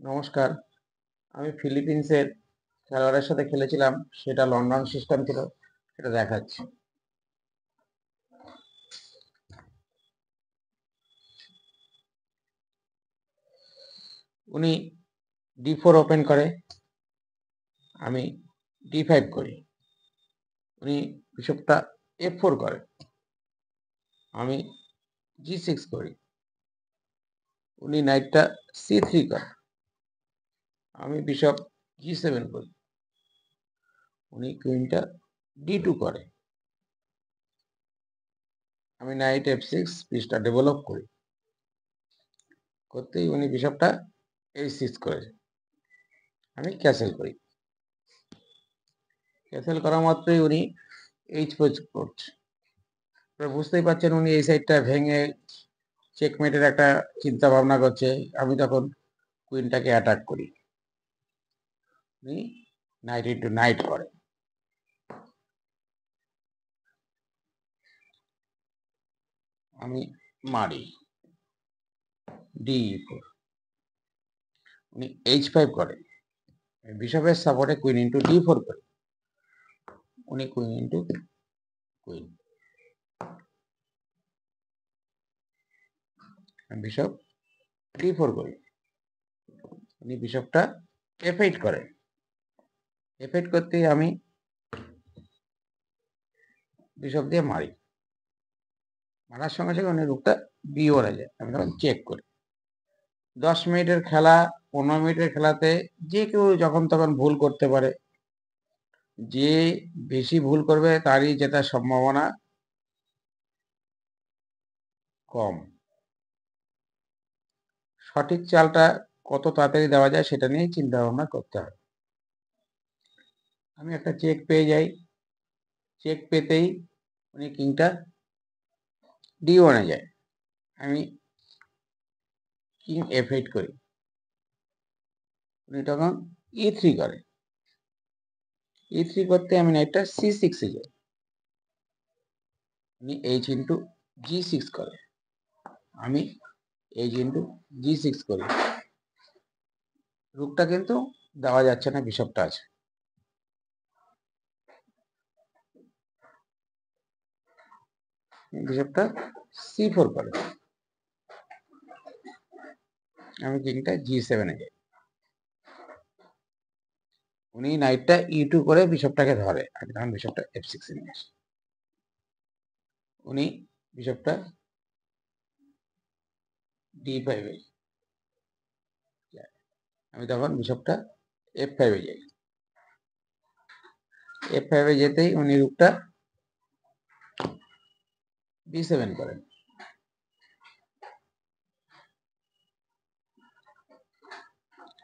নমস্কার। আমি ফিলিপিন্সের খেলোয়াড়ের সাথে খেলেছিলাম। সেটা লন্ডন সিস্টেম ছিল। সেটা দেখাচ্ছি। উনি D4 ওপেন করে, আমি D5 করি। উনি বিশপটা F4 করে, আমি G6 করি। উনি নাইটটা C3 করে, আমি বিশপ G7 করি। উনি কুইনটা D2 করে, আমি নাইট F6 পিসটা ডেভেলপ করি। করতেই উনি বিশপটা H6 করে, আমি ক্যাসেল করি। ক্যাসেল করা মাত্রই উনি H4 করছে। বুঝতেই পারছেন উনি এই সাইডটা ভেঙে চেকমেটের একটা চিন্তা ভাবনা করছে। আমি তখন কুইনটাকে অ্যাটাক করি, উনি নাইট ইন্টু নাইট করে। আমি মারি D4, উনি H5 করে। বিশপের সাপোর্টে কুইন ইন্টু D4 করে, উনি queen into queen. Bishop D4 করি, উনি বিশপটা F8 করে। F8 করতেই আমি বিশপ দিয়ে মারি। মারার সঙ্গে সঙ্গে উনি রুকটা B1 যায়, আমি তখন চেক করি। 10 মিনিটের খেলা, 15 মিনিটের খেলাতে যে কেউ যখন তখন ভুল করতে পারে। যে বেশি ভুল করবে তারই জেতার সম্ভাবনা কম। সঠিক চালটা কত তাড়াতাড়ি দেওয়া যায় সেটা নিয়েই চিন্তা ভাবনা করতে হবে। আমি একটা চেক পেয়ে যাই। চেক পেতেই উনি কিংটা D1 যায়, আমি কিং F8 করি। উনি তখন E3 করে। E3 করতে আমি নাইটটা C6 যাই, উনি H ইন্টু G6 করে, আমি H ইন্টু G6 করি। রুকটা কিন্তু দেওয়া যাচ্ছে না, বিশপটা আছে। বিশপটা C4 করে, আমি কিংটা G7 যাই। উনি নাইটটা E2 করে বিশপটাকে ধরে, আমি তখন বিশপটা F6 নিয়ে আসি। উনি বিশপটা D5 আমি তখন বিশপটা F5 যাই। F5 যেতেই উনি রুকটা B7 করেন।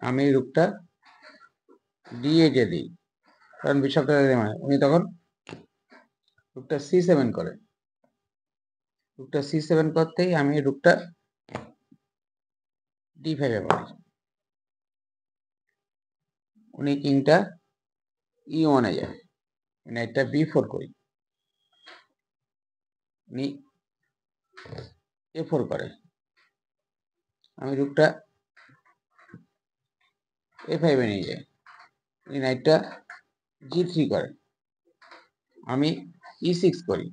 আমি রুকটা D8 দিই, কারণ বিশপটা উনি তখন রুকটা C7 করে। রুকটা C7 করতেই আমি রুকটা D5 মারি। উনি কিংটা E1 যায়, নাইটটা B4 করি, উনি A4 করে। আমি রুকটা A5 নিয়ে যাই, উনি নাইটটা G3 করে, আমি E6 করি।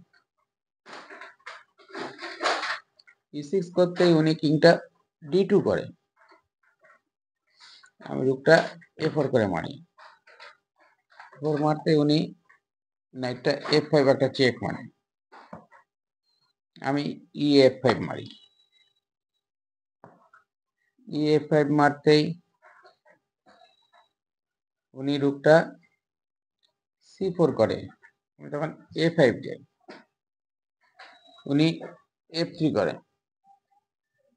E6 করতেই উনি কিংটা D2 করে, আমি রুকটা A4 করে মারি। A4 মারতে উনি নাইটটা F5 একটা চেক মারে, আমি E5 মারি। E5 মারতেই উনি রুকটা C4 করে, আমি তখন A5 যাই। উনি F3 করে,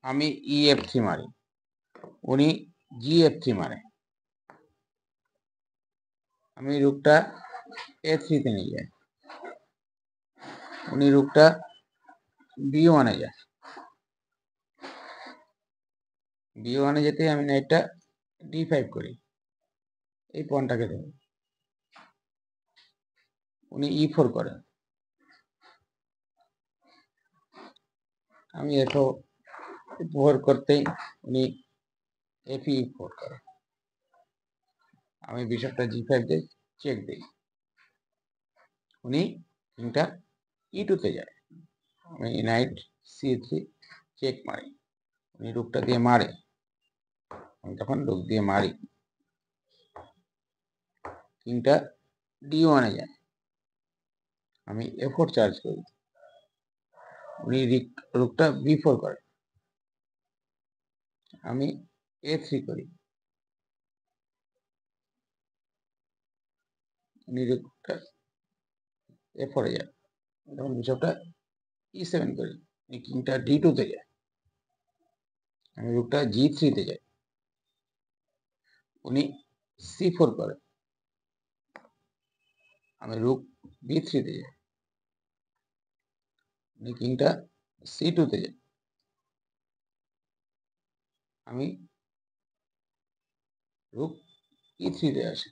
আমি EF3 মারি। উনি GF3 মারে, আমি রুকটা A3 তে নিয়ে যাই। উনি রুকটা B1 যায়। B1 যেতে আমি নাইটটা D5 করি, এই পয়েন্টটাকে দেব। উনি E4 করেন, আমি এত উপহার করতেই উনি FE4 করে। আমি বিশপটা G5 দিয়ে চেক দিই, উনি কিংটা E2 তে যায়। আমি নাইট C3 চেক মারি, উনি রুকটা দিয়ে মারে, আমি তখন রুক দিয়ে মারি, কিংটা D1 এ যায়, আমি A4 চার্জ করি, উনি রুকটা B4 করে, আমি A3 করি, উনি রুকটা A4 এ যায়, তখন বিশপটা E7 করি, কিংটা D2 তে যায়, আমি রুকটা G3 তে যাই, উনি C4 করে, আমি রুক B3 তে যাই, উনি কিংটা C2 তে যাই, আমি রুক E3 তে আসি,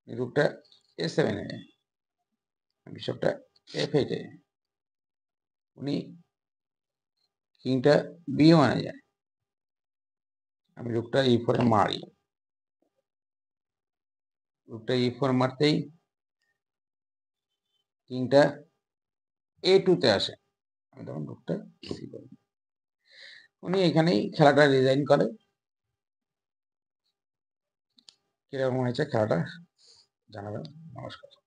রুকটা A7 এ যায়, বিশপটা F8 এ, উনি কিংটা B1 এ যায়, আমি রুকটা E4 এ মারি, রুকটা E4 মারতেই কিংটা A2 তে আসে, আমি তখন রুকটা C করি। উনি এখানেই খেলাটা রিজাইন করে। কিরকম হয়েছে খেলাটা জানাবেন। নমস্কার।